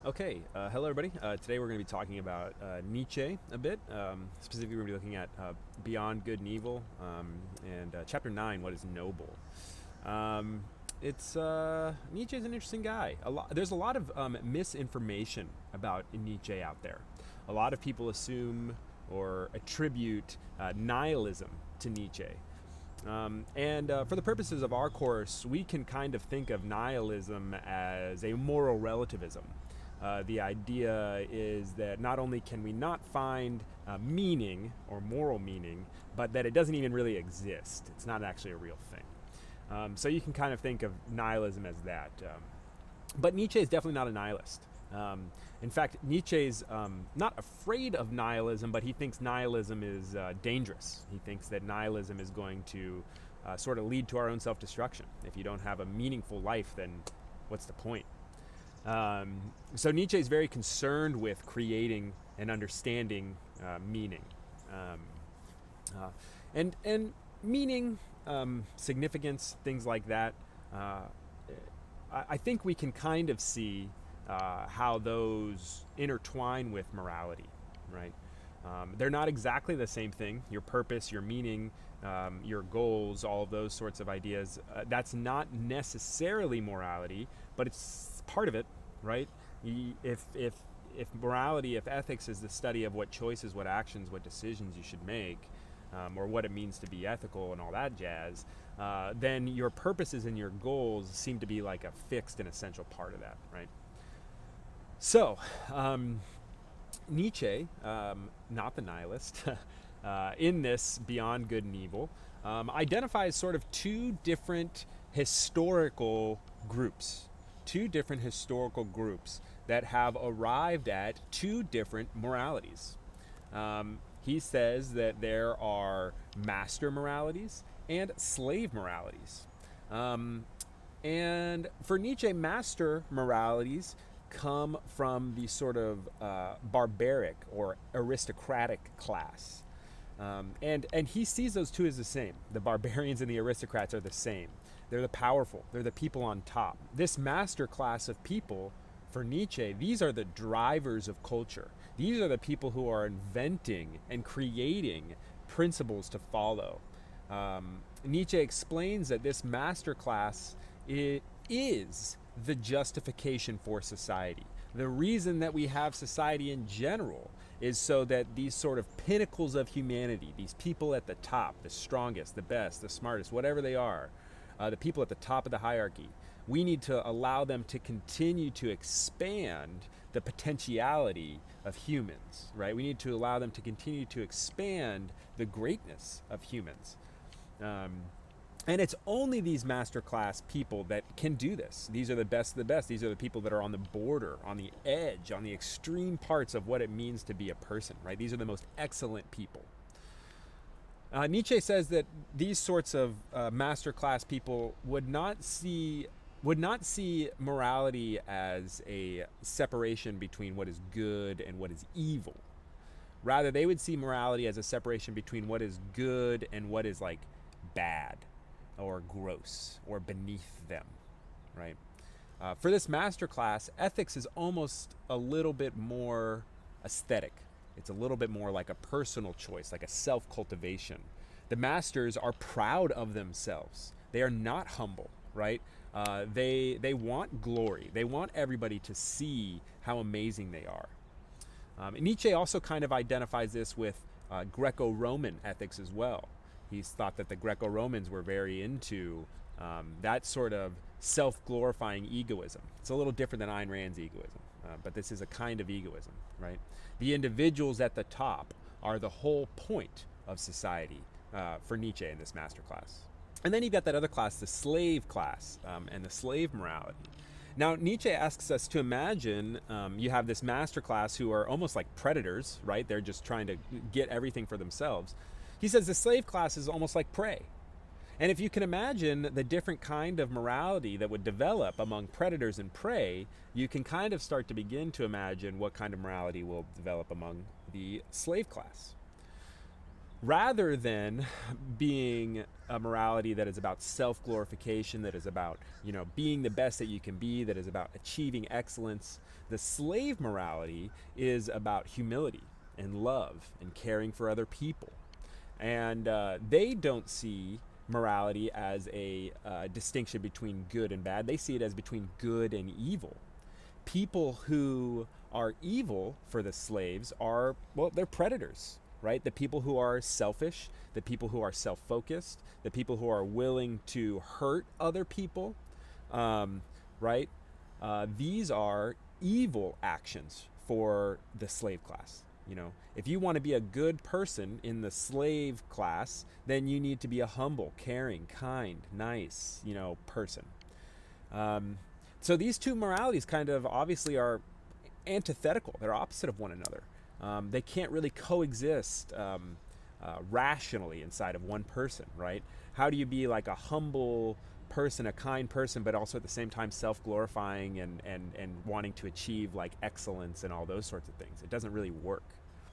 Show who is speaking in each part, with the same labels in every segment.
Speaker 1: Okay, hello everybody. Today we're going to be talking about Nietzsche a bit. Specifically, we're going to be looking at Beyond Good and Evil and Chapter 9, What is Noble. Um, Nietzsche's an interesting guy. There's a lot of misinformation about Nietzsche out there. A lot of people assume or attribute nihilism to Nietzsche. And for the purposes of our course, we can kind of think of nihilism as a moral relativism. The idea is that not only can we not find meaning or moral meaning, but that it doesn't even really exist. It's not actually a real thing. So you can kind of think of nihilism as that. But Nietzsche is definitely not a nihilist. In fact, Nietzsche's not afraid of nihilism, but he thinks nihilism is dangerous. He thinks that nihilism is going to sort of lead to our own self-destruction. If you don't have a meaningful life, then what's the point? So Nietzsche is very concerned with creating and understanding meaning, and meaning, significance, things like that. I think we can kind of see how those intertwine with morality, right? They're not exactly the same thing. Your purpose, your meaning, your goals, all of those sorts of ideas. That's not necessarily morality, but it's part of it, right? If morality, if ethics is the study of what choices, what actions, what decisions you should make, or what it means to be ethical and all that jazz, then your purposes and your goals seem to be like a fixed and essential part of that, right? So, Nietzsche, not the nihilist, in this Beyond Good and Evil, identifies sort of two different historical groups that have arrived at two different moralities. He says that there are master moralities and slave moralities. And for Nietzsche, master moralities come from the sort of barbaric or aristocratic class. And he sees those two as the same. The barbarians and the aristocrats are the same. They're the powerful. They're the people on top. This master class of people, for Nietzsche, these are the drivers of culture. These are the people who are inventing and creating principles to follow. Nietzsche explains that this master class is the justification for society. The reason that we have society in general is so that these sort of pinnacles of humanity, these people at the top, the strongest, the best, the smartest, whatever they are, the people at the top of the hierarchy, we need to allow them to continue to expand the potentiality of humans, right? We need to allow them to continue to expand the greatness of humans. And it's only these masterclass people that can do this. These are the best of the best. These are the people that are on the border, on the edge, on the extreme parts of what it means to be a person, right? These are the most excellent people. Nietzsche says that these sorts of masterclass people would not see morality as a separation between what is good and what is evil. Rather, they would see morality as a separation between what is good and what is like bad or gross or beneath them, right? For this masterclass, ethics is almost a little bit more aesthetic. It's a little bit more like a personal choice, like a self-cultivation. The masters are proud of themselves. They are not humble, right? They want glory. They want everybody to see how amazing they are. Nietzsche also kind of identifies this with Greco-Roman ethics as well. He's thought that the Greco-Romans were very into that sort of self-glorifying egoism. It's a little different than Ayn Rand's egoism, but this is a kind of egoism, right? The individuals at the top are the whole point of society for Nietzsche in this masterclass. And then you've got that other class, the slave class, and the slave morality. Now, Nietzsche asks us to imagine you have this master class who are almost like predators, right? They're just trying to get everything for themselves. He says the slave class is almost like prey. And if you can imagine the different kind of morality that would develop among predators and prey, you can kind of start to begin to imagine what kind of morality will develop among the slave class. rather than being a morality that is about self-glorification, that is about, being the best that you can be, that is about achieving excellence. The slave morality is about humility and love and caring for other people. And they don't see morality as a distinction between good and bad. They see it as between good and evil. People who are evil for the slaves are, well, they're predators, right? The people who are selfish, the people who are self-focused, the people who are willing to hurt other people, right? These are evil actions for the slave class. If you want to be a good person in the slave class, then you need to be a humble, caring, kind, nice, person. So these two moralities kind of obviously are antithetical. They're opposite of one another. They can't really coexist rationally inside of one person, right? How do you be like a humble person, a kind person, but also at the same time self-glorifying and wanting to achieve like excellence and all those sorts of things? It doesn't really work.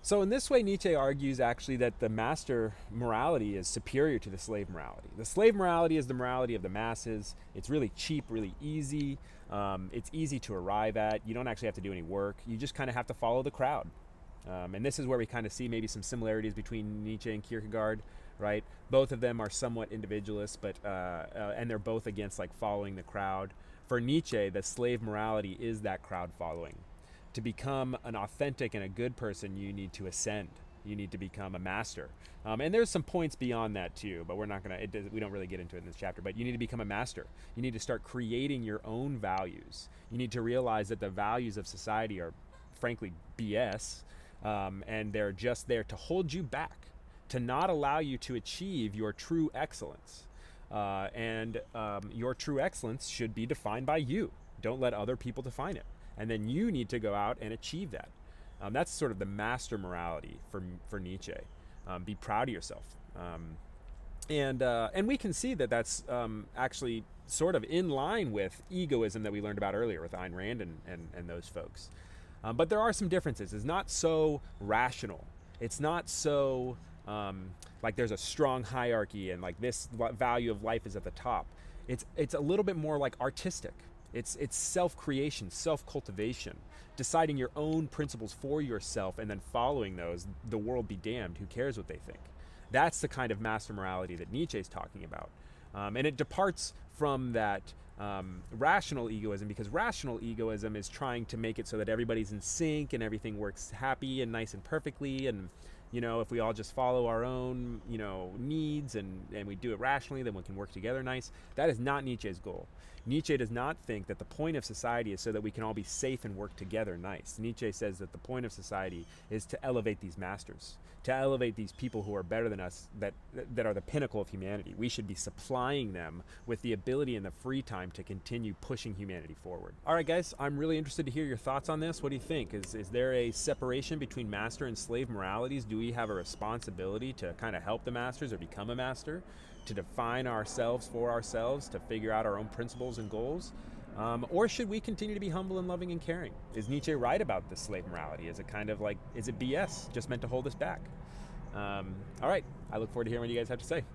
Speaker 1: So in this way, Nietzsche argues actually that the master morality is superior to the slave morality. The slave morality is the morality of the masses. It's really cheap, really easy. It's easy to arrive at. You don't actually have to do any work. You just kind of have to follow the crowd. And this is where we kind of see maybe some similarities between Nietzsche and Kierkegaard, right? Both of them are somewhat individualist, but and they're both against like following the crowd. For Nietzsche, the slave morality is that crowd following. To become an authentic and a good person, you need to ascend. You need to become a master. And there's some points beyond that too, but we don't really get into it in this chapter, but you need to become a master. You need to start creating your own values. You need to realize that the values of society are frankly BS, and they're just there to hold you back, to not allow you to achieve your true excellence. And your true excellence should be defined by you. Don't let other people define it. And then you need to go out and achieve that. That's sort of the master morality for Nietzsche. Be proud of yourself. And we can see that that's actually sort of in line with egoism that we learned about earlier with Ayn Rand and those folks. But there are some differences. It's not so rational. It's not so like there's a strong hierarchy and like this value of life is at the top. It's a little bit more like artistic. It's self-creation, self-cultivation, deciding your own principles for yourself and then following those. The world be damned. Who cares what they think? That's the kind of master morality that Nietzsche is talking about. And it departs from that rational egoism, because rational egoism is trying to make it so that everybody's in sync and everything works happy and nice and perfectly. And, if we all just follow our own, needs and we do it rationally, then we can work together nice. That is not Nietzsche's goal. Nietzsche does not think that the point of society is so that we can all be safe and work together nice. Nietzsche says that the point of society is to elevate these masters, to elevate these people who are better than us, that are the pinnacle of humanity. We should be supplying them with the ability and the free time to continue pushing humanity forward. All right, guys, I'm really interested to hear your thoughts on this. What do you think? Is there a separation between master and slave moralities? Do we have a responsibility to kind of help the masters or become a master? To define ourselves for ourselves, to figure out our own principles and goals? Or should we continue to be humble and loving and caring? Is Nietzsche right about this slave morality? Is it kind of like, is it BS, just meant to hold us back? All right, I look forward to hearing what you guys have to say.